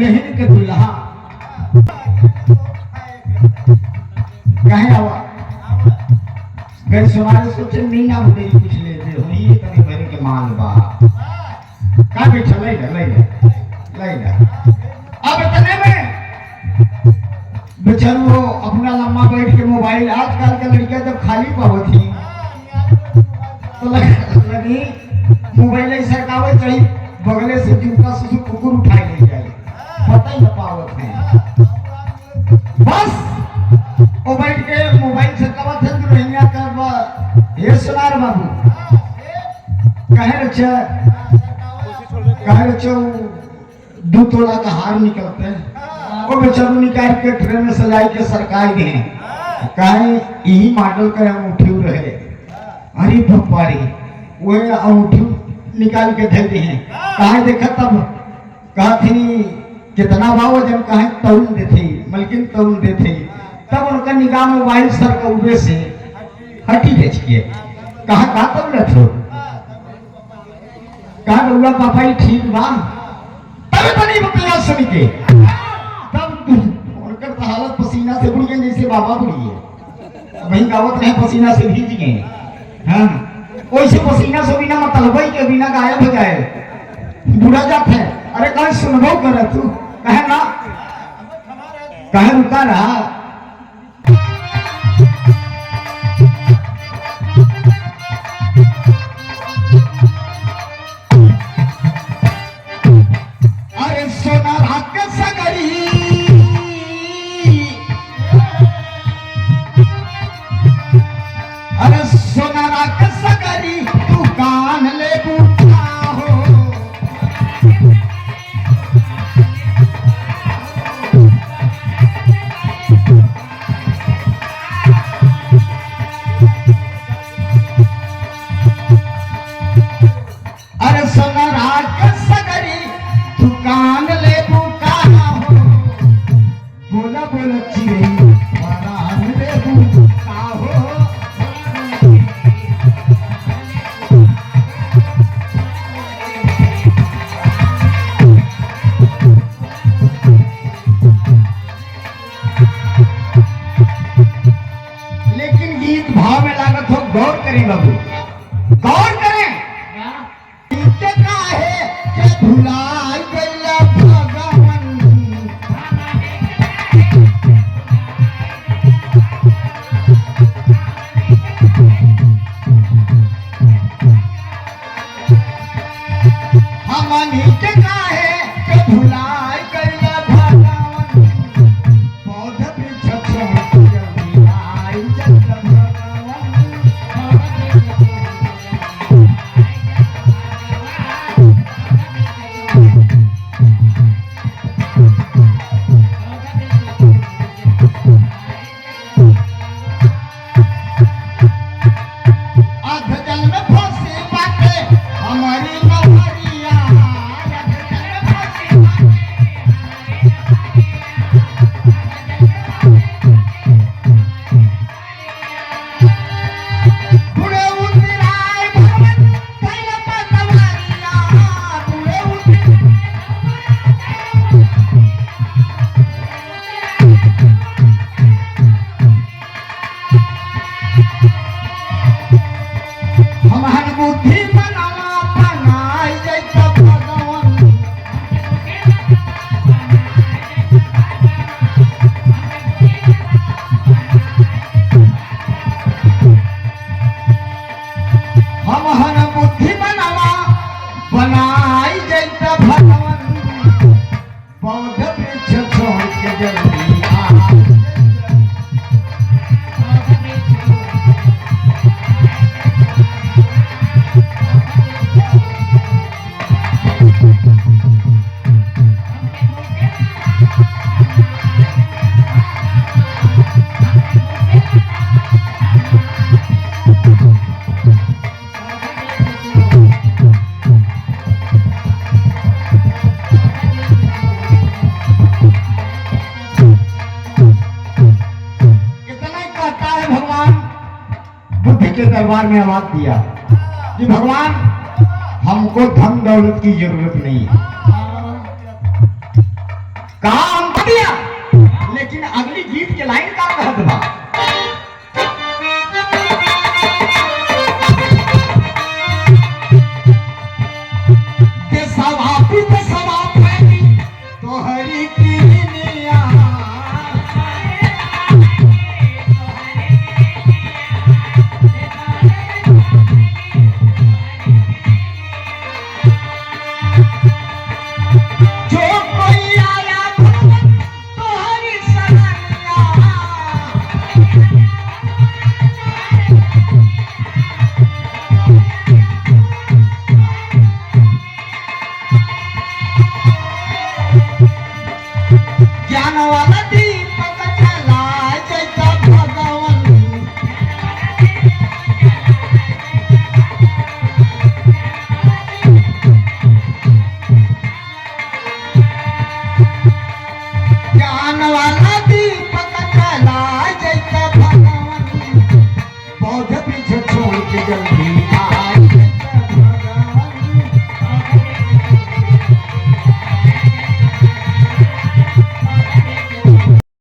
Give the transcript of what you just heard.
दुल्हन के दुल्हा कहे आवा गए सुनारे सोचे मीना बुढ़ी कुछ लेते हो ये तने भर के माल बा का बैठा ले अब इतने में बेचारू वो अपना लम्बा बैठ के मोबाइल आजकल के लड़कियां जब खाली पावत थी तो लगी मोबाइल ही सरकावे चाहिए बगले से जूता से कुकुर उठाई ले जाए पता ही न पावत है बस वो बैठ के मोबाइल से कवत है दुनिया का ये सुनार बाबू कहे रचे 2 तोला का हार निकलते हैं वो बेचारू निकाल के ट्रेन में सजाई के सरकार गए कहे यही मॉडल का अंगूठी रहे अरे भपारी वो अंगूठी निकाल के धर हैं कहा देखा तब कहा थी कितना भाव जब कहा तरुण देते मलकिन तरुण देते तब उनका निगाह मोबाइल सर का उबे से हटी बेच के कहा का तब न थो कहा बउआ पापा ही ठीक बा तब तो नहीं बतला सुन के तब उनकर तो हालत पसीना से बुड़ गई जैसे बाबा बुड़ी है वही गावत रहे पसीना से भीज गए हाँ वैसे पसीना से बिना मतलब के बिना गायब हो जाए बुरा जात है अरे कहीं सुनबो कर तू कहे ना कहे रुका रहा अरे सोना रात के सगरी अरे सोना रात के सगरी तू कान ले बूटा हो अरे सोना रात के सगरी तू कान ले बूटा हो बोला बोला चिड़ै कान ले बूटा हो लेकिन गीत भाव में लागत हो गौर करें बाबू गौर करें काहे के भुला गया भगवान हमनी के काहे के भुला गया भगवान पौध वृक्ष छोड़ के आई जग भगवान अधजल में फंसी बाटे हमारी नौकरिया बुढ़े उतराए भवन पहले पतवारिया बुढ़े हमार बुद्धि बनावा बनाई जैसा भगवान हमार बुद्धि बनावा बनाई जैसा भगवान पौध वृक्ष छोड़ के जल्दी आ के दरबार में आवाज दिया कि भगवान हमको धन दौलत की जरूरत नहीं है कहा हम दिया, लेकिन अगली गीत के लाइन का कहत बा तोहरी कीनिया जो कोई आया तोहरी सरानिया ज्ञान वाला दीपक जला जैसा भगवान ज्ञान वाला दीपक जला जैसा भगवान बौद्ध पीछे छोड़ के जल्दी